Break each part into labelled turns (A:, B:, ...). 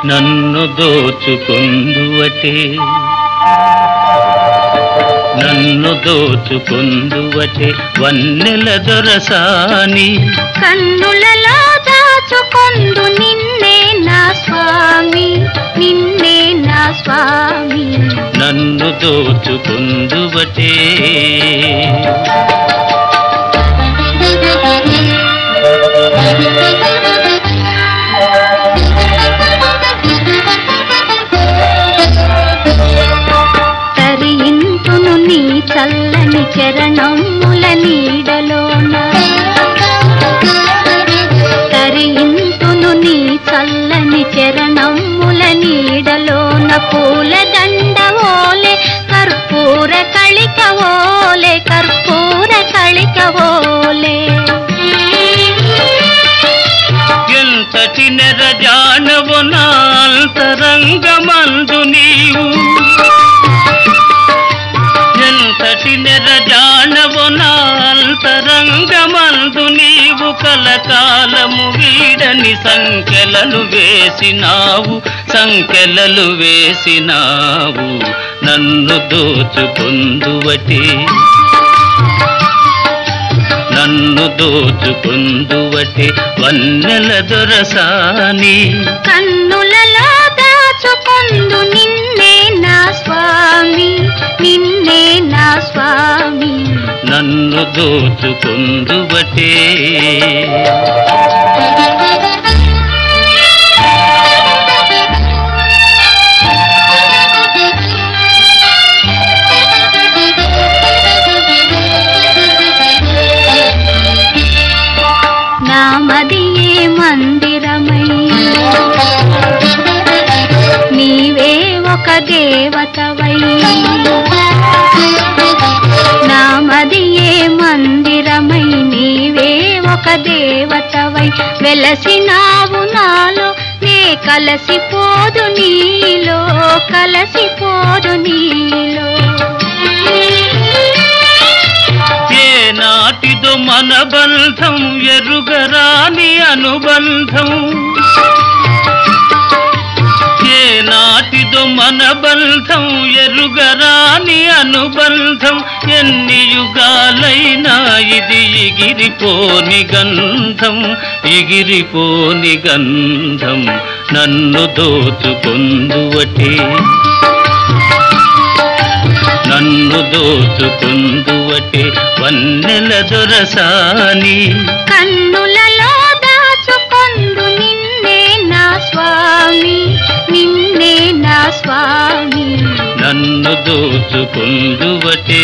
A: నన్ను దోచుకుందువటే నన్ను దోచుకుందువటే వన్నెల దొరసాని
B: కన్నులలో దాచుకొందు నిన్నే నా స్వామి నిన్నే నా స్వామి
A: నన్ను దోచుకుందువటే
B: తరింతును నీ చల్లని చరణముల నీడలోన తరింతును నీ చల్లని చరణముల నీడలోన పూల దండవోలే కర్పూర కళికవోలే కర్పూర కళికవోలే
A: ఎంతటి నెరజానవు నా అంతరంగమందు నీవు ఎంతటి నెరజానవు నా అంతరంగమందు నీవు కలకాలము వీడని సంకెలలు వేసినావు నన్ను దోచుకుందువటే నన్ను దోచుకుందువటే వన్నెల దొరసాని
B: కన్నులలో దాచుకొందు నిన్నే నా స్వామి నిన్నే నా స్వామి
A: నన్ను దోచుకుందువటే
B: నామదియే మందిరమై నీవే ఒక దేవతవై నామదియే మందిరమై నీవే ఒక దేవతవై వెలసినావు నాలో నే కలసిపోదు నీలో కలసిపోదు నీలో
A: నాటిదో మన బంధం ఎరుగరాని అనుబంధం ఏ నాటిదో మన బంధం ఎరుగరాని అనుబంధం ఎన్ని యుగాలైనా ఇది ఎగిరిపోని గంధం నన్ను దోచుకుందువటే నన్ను దోచుకుందువటే వన్నెల దొరసాని
B: కన్నులలో దాచుకొందు నిన్నే నా స్వామి నిన్నే నా స్వామి
A: నన్ను దోచుకుందువటే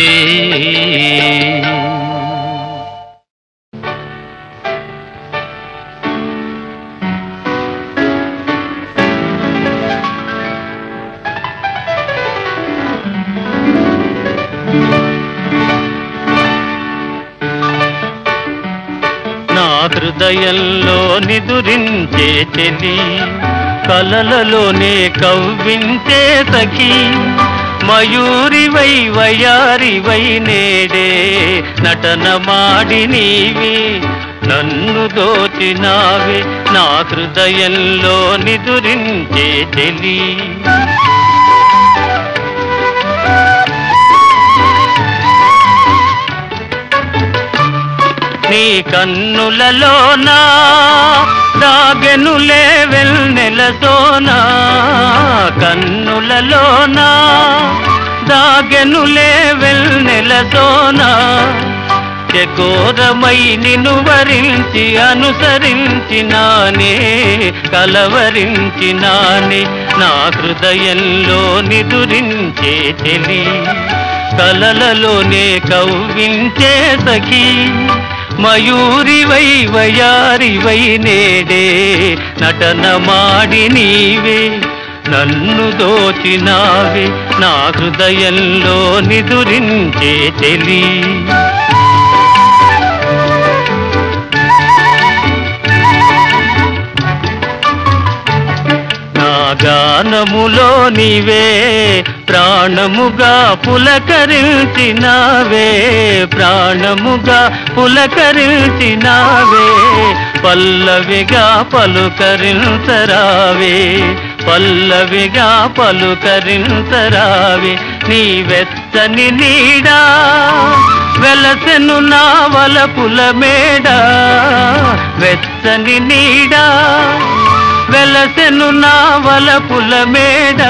A: హృదయంలో నిదురించే చెలి కలలలోనే కవ్వించే సఖి మయూరివై వయారివై నేడే నటన మాడి నీవి నన్ను దోచినావే నా హృదయంలో నిదురించే చెలి నీ కన్నులలోనా దాగెనులే వెన్నెలతోనా కన్నులలోనా దాగెనులే వెన్నెలతోనా చకోరమై నిన్ను వరించి అనుసరించినానే కలవరించినానే నా హృదయంలో నిదురించే చెలి కలలలోనే కవ్వించే సఖి మయూరివై వయారివై నేడే నటన మాడి నీవే నన్ను దోచినావే నా హృదయంలో నిదురించే చెలి గానములో నీవే ప్రాణముగా పులకరించినావే ప్రాణముగా పులకరించినావే పల్లవిగా పలుకరించరావే పల్లవిగా పలుకరించరావి నీ వెచ్చని నీడా వెలసెను నా వలపుల మేడ వెచ్చని నీడా వెలసెను నా వలపుల మేడ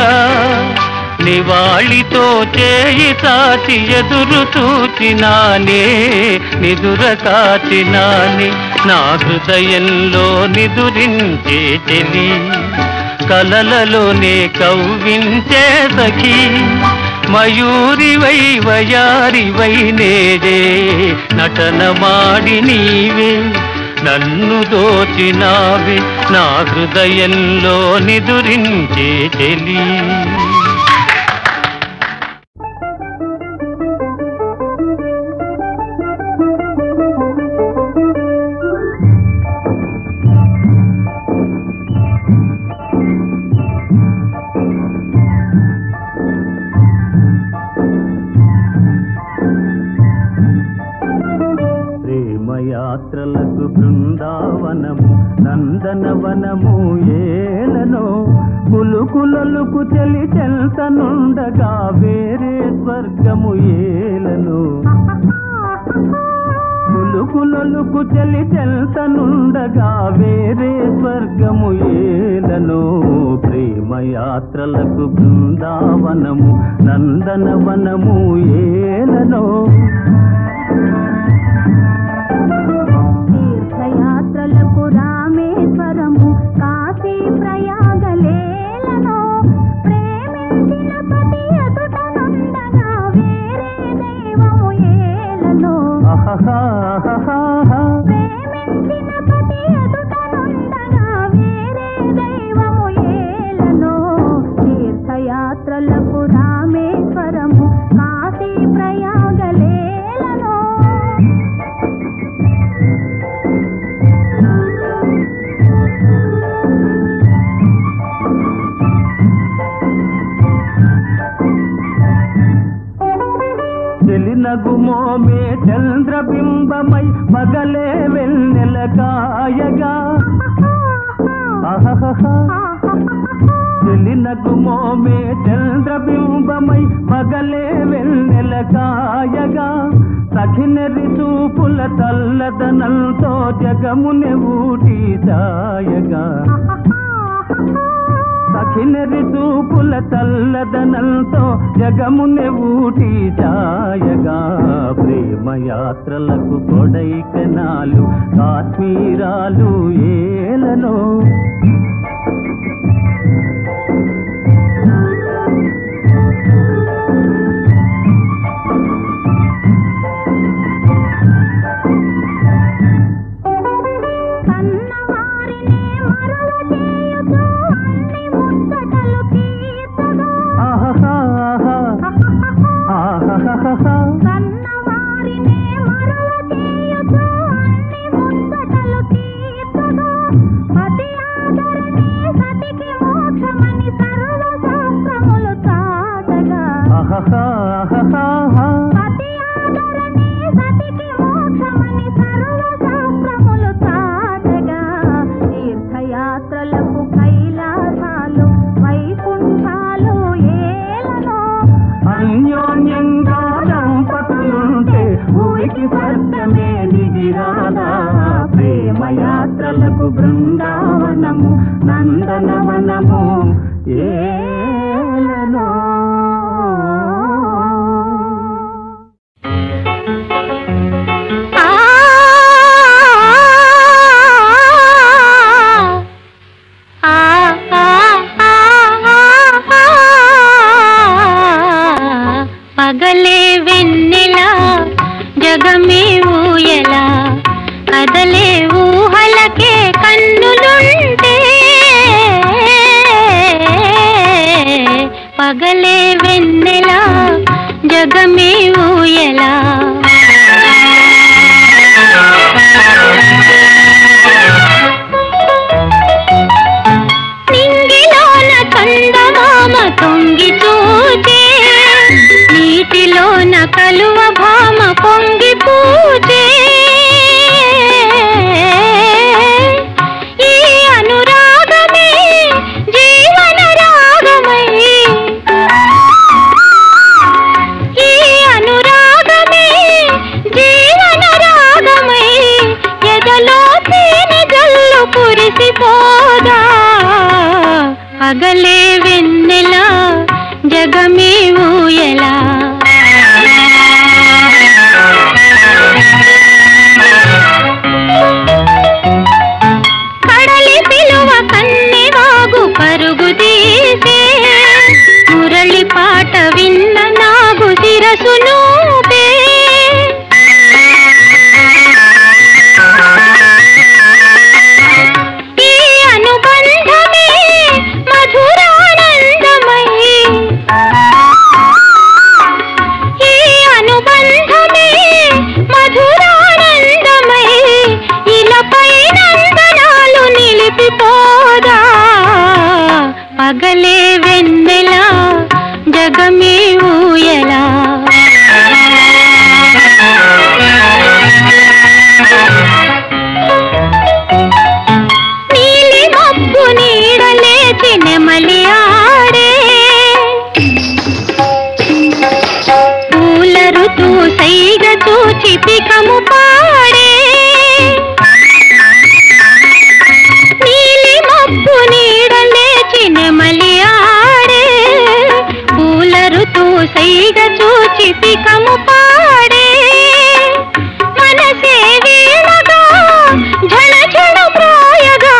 A: నివాళితో చేయి తాచి ఎదురు చూచినానే నిదుర కాచినాని నా హృదయంలో నిదురించే చెలి కలలలోనే కవ్వించే సఖీ మయూరివై వయారివై నేడే నటనమాడి నీవే నన్ను దోచినావే నా హృదయంలో నిదురించే చెలి యాత్రలకు బృందావనము నందనవనము ఏలనో కులుకులలుకు చెలి చెల్తనుండగా వేరే స్వర్గము ఏలనో కులుకులలుకు చెలి చెల్తనుండగా వేరే స్వర్గము ఏలనో ప్రేమయాత్రలకు బృందావనము నందనవనము ఏలనో
B: తీర్థయాత్రలకు రామేశ్వరము కాశీ ప్రయాగలేలను ప్రేమించిన పతి ఎదుటనుండగా వేరే దైవము ఏలను ప్రేమించిన పతి ఎదుటనుండగా వేరే దైవము ఏలను తీర్థయాత్రలకు రామేశ్వరము కాశీ ప్రయాగలేలను
A: నగుమోమే చంద్రబింబమై పగలే వెన్నెల కాయగా నగుమోమే చంద్రబింబమై పగలే వెన్నెల కాయగా సఖినరి చూపుల తల్లదనంతో జగముని ఊటి సాయగా సఖినరి చూపుల తల్లదనంతో జగముని ఊటి ఛాయగా ప్రేమయాత్రలకు కొడైకెనాలు కాశ్మీరాలు ఏలనో
B: కన్నవారినే మరువ చేయుచు అన్ని ముచ్చటలు తీర్చగా పతి ఆదరణే సతికి మోక్షమని సర్వశాస్త్రములు చాటగా పతి ఆదరణే సతికి మోక్షమని సర్వశాస్త్రములు చాటగా తీర్థయాత్రలకు కైలాసాలు వైకుంఠాలు ఏలనో
A: అన్యోన్యంగా దంపతులుంటే భూమికి స్వర్గమే దిగిరాదా ప్రేమయాత్రలకు బృందావనము నందనవనము ఏలనో
B: పగలే వెన్నెలా జగమే ఊయలా కదలే ఊహలకే కన్నులుంటే పగలే వెన్నెలా జగమే ఊయలా నింగిలోన చందమామ తొంగి చూచే నీటిలోన కలువ భామ పొంగి పూజే ఈ అనురాగమే జీవన పగలే వెన్నెల జగమే ఊయలా కడలి పిలువ కన్నెవాగు పరుగు తీసే మురళి పాట విన్న నాగు శిరసును పగలే వెన్నెల జగమే ఊయలా నీలి మబ్బు నీడలేచి నెమలి ఆడే పూల ఋతువు సైగ చూచి పికము పాడే నీలి మబ్బు నీడలేచి నెమలి ఆడే పూల ఋతువు సైగ చూచి పికము పాడే మనసే వీణగా ఝణ ఝణ ప్రాయగా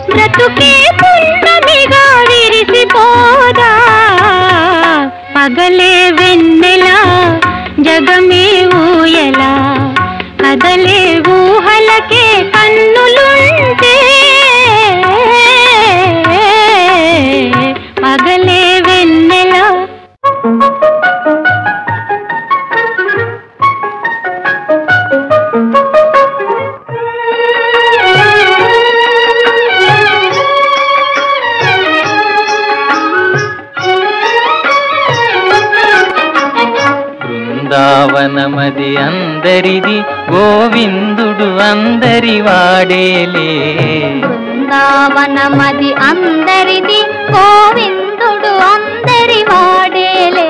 B: బ్రతుకే పున్నమిగా విరిసిపోదా పగలే వెన్నెల జగమే ఊయలా కదలే ఊహలకే కన్నులుంటే పగలే వెన్నెల
A: బృందావనమది అందరిది గోవిందుడు అందరి వాడేలే
B: బృందావనమది అందరిది గోవిందుడు అందరి వాడేలే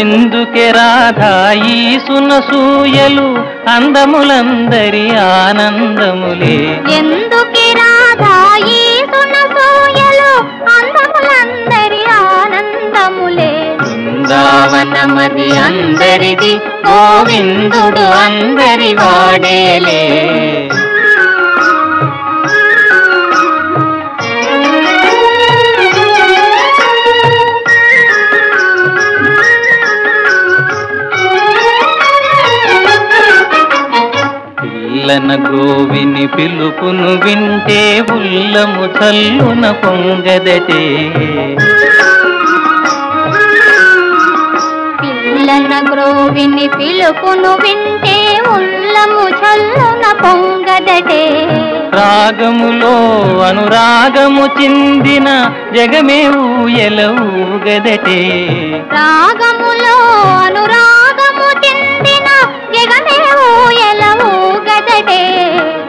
A: ఎందుకే రాధా ఈ సునసూయలు అందములందరి ఆనందములే
B: ఎందుకే రాధా ఈ సునసూయలు అందములందరి ఆనందములే
A: బృందావనమది అందరిది గోవిందుడు అందరి వాడేలే పిల్లన గోవిని పిలుపును వింటే ఉల్లము చల్లున పొంగదటే
B: పిల్లన గ్రోవిని పిలుపును వింటే ఉల్లము చల్లున పొంగదటే
A: రాగములో అనురాగము చిందిన జగమే ఊయల ఊగదటే
B: రాగములో అనురాగము చిందిన జగమే ఊయల ఊగదటే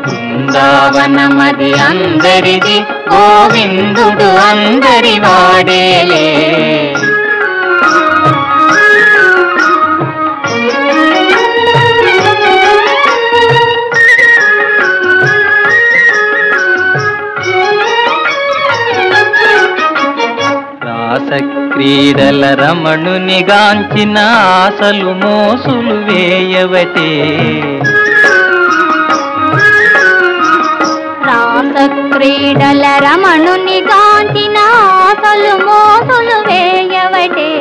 A: బృందావనమది అందరిది గోవిందుడు అందరి వాడేలే క్రీడల రమణుని గాంచిన ఆశలు మోసులు వేయవటే
B: రాస క్రీడల రమణుని గాంచిన ఆశలు మోసులు వేయవటే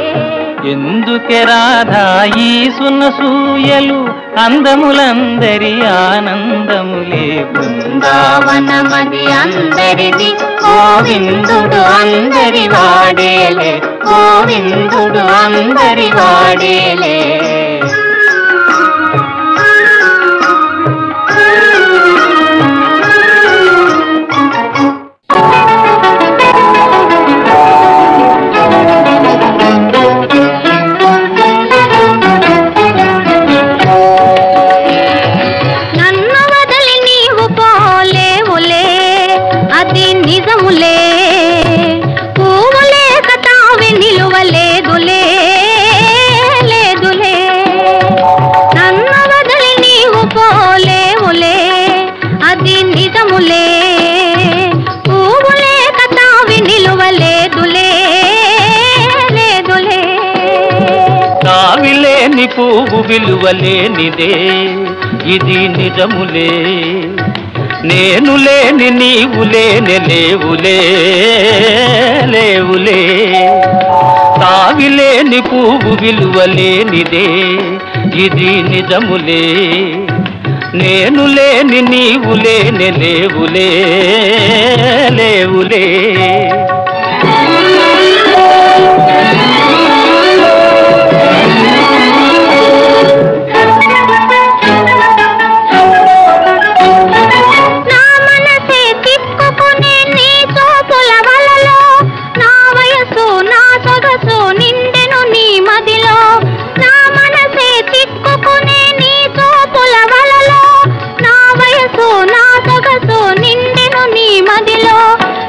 A: ఎందుకే రాధా ఈ సునసూయలు అందములందరి ఆనందములే బృందావనమది అందరిది గోవిందుడు అందరి వాడేలే గోవిందుడు అందరి వాడేలే
B: నిజములే పూవులే కతావి నిలువలేదులే లేదులే
A: పువ్వు విలువలేనిదే ఇది నిజములే నేను లేని నీవు లేని లేవులే లేవులే తావిలేని పువ్వు విలువలేనిదే ఇది నిజములే నేను లేని నీవు లేని లేవులే లేవులే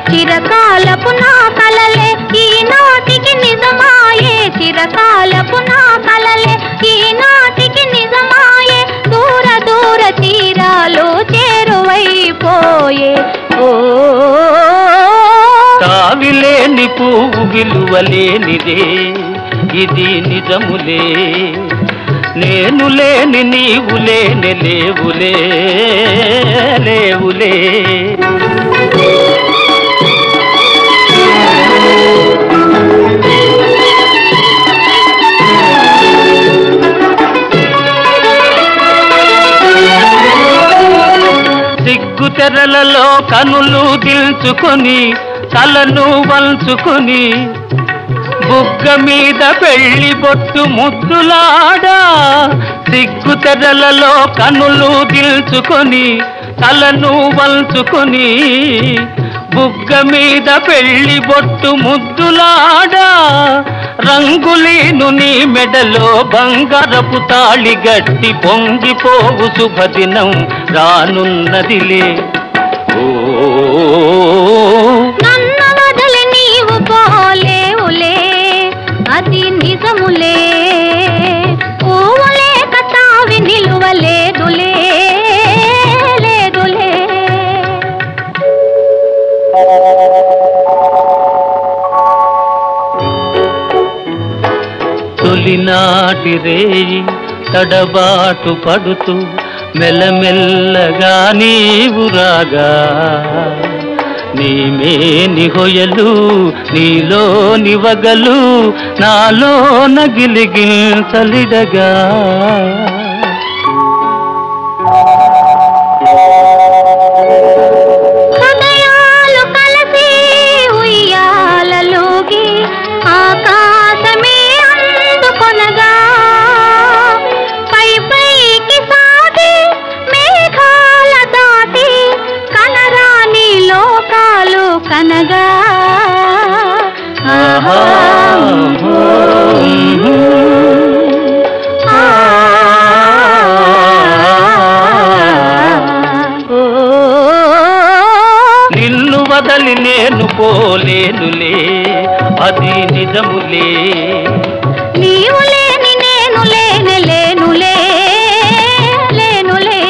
B: చిరకాలపు నా కలలే ఈనాటికి నిజమాయే చిరకాలపు నా కలలే ఈనాటికి నిజమాయే దూర దూర తీరాలు చేరువైపోయే ఓ
A: తావిలేని పువ్వు విలువలేనిదే ఇది నిజములే నేను లేని నీవు లేని లేవులే లేవులే సిగ్గు తెరలలో కనులు దిల్చుకొని తలను వంచుకొని బుగ్గ మీద పెళ్లి బొట్టు ముద్దులాడా సిగ్గు తెరలలో కనులు దిల్చుకొని తలను వంచుకొని బుగ్గ మీద పెళ్లి బొట్టు ముద్దులాడా రంగులీను నీ మెడలో బంగారపు తాళి గట్టి పొంగిపోవు శుభదినం రానున్నదిలే ఓ
B: నన్ను వదిలి నీవు పోలేవులే అది నిజములే పువ్వులే కతావి నిలువలేదులే లేదులే
A: తొలినాటి రేయి తడబాటు పడుతూ మెల్లమెల్లగా నీవు రాగా నీమేని హొయలు నీలో నివగలు నాలో నగిలిగిల్చలిడగా
B: హృదయాలు కలిసి ఉయ్యాలలోగి ఆకాశమే అందుకొనగా పై పైకి సాగి మేఘాల దాటి కనరాని లోకాలు కనగా
A: ఆహా నిన్ను వదలి నేను పోలేనులే అది నిజములే
B: నీవు లేని నేను లేని లేనులే లేనులే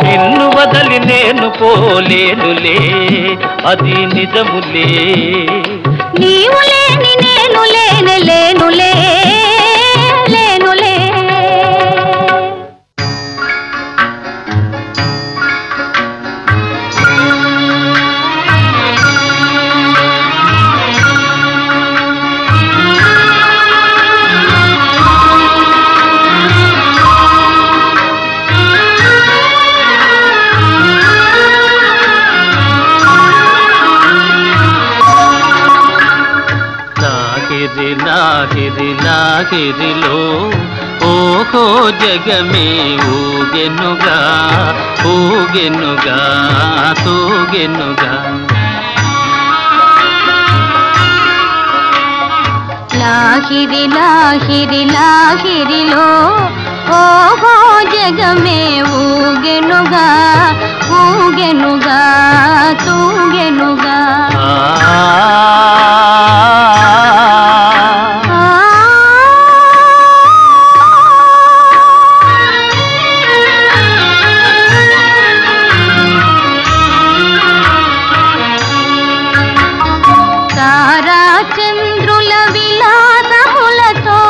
A: నిన్ను వదలి నేను పోలేనులే అది నిజములే
B: నీవు లేని నేను లేని లేనులే లేనులే
A: లాహిరి లాహిరిలో ఓహో జగమే ఊగెనుగా ఊగెనుగా తూగెనుగా
B: లాహిరి లాహిరి లాహిరిలో ఓహో జగమే ఊగెనుగా ఊగెనుగా తూగెనుగా తారా చంద్రుల విలాసములతో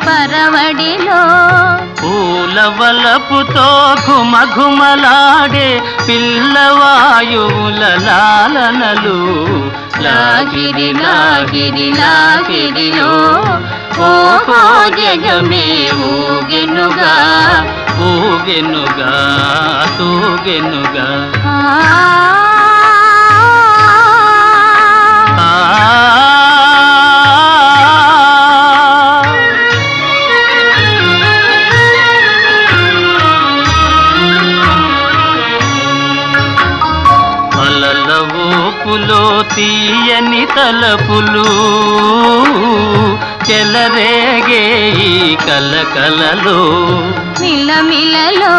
B: పరవడిలో
A: పూల వలపుతో ఘుమఘుమలాడే పిల్లవాయువుల లాలనలు లాగిరి లాగిరి లాగిరిలో ఓహో జగమే ఊగెనుగా ఊగెనుగా తూగెనుగా అలల ఊపులో తీయని తలపులు చెలరేగే ఈ కలకలలో
B: మిలమిలలో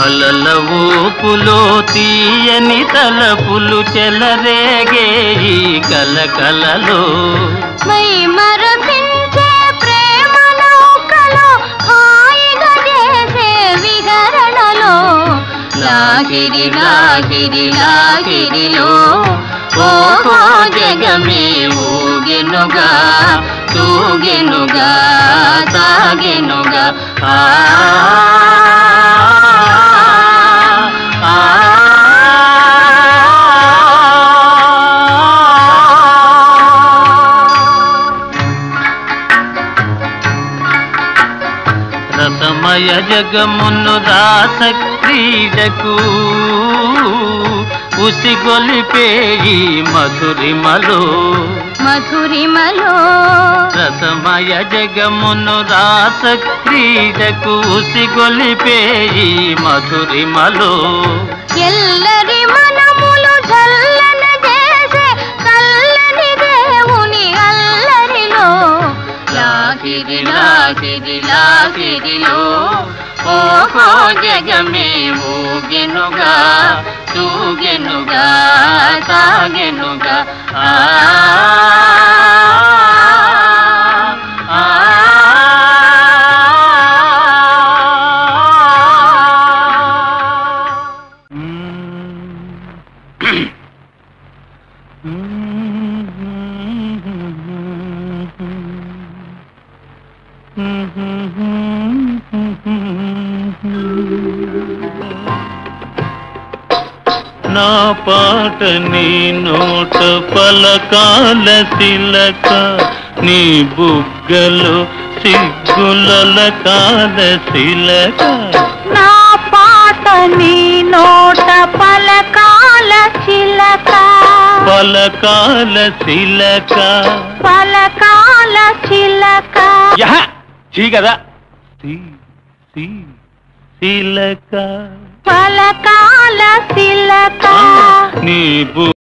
A: అలల ఊపులో తీయని తలపులు చెలరేగే ఈ కలకలలో
B: మై మరపించే ప్రేమ నౌకలో హాయిగా చేసే విహరణలో లాగిరి లాగిరి లాగిరిలో ఓహో జగమే ఊగెనుగా తూగెనుగా సాగెనుగా రసమయ జగమును రాస క్రీడకు ఉసిగొలిపే ఈ మధురిమలో మధురిమలో
A: రసమయ జగమును రాస క్రీడకు ఉసిగొలిపే ఈ మధురిమలో
B: ఎల్లరి మనములు చల్లన చేసే చల్లని దేవుని అల్లరిలో
A: లాగిరి లాగిరి లాగిరిలో ఓహో జగమే ఊగెనుగా తూగెనుగా సాగెనుగా నా పాట నీ నోట పలకాల శిలక నీ బుగ్గలో సిగ్గుల కాల శిలక
B: నా పాట నీ నోట పలకాల చిలక
A: పలకాల శిలక
B: పలకాల చిలక
A: కదా శిలక
B: పలకాల చిలక
A: నీ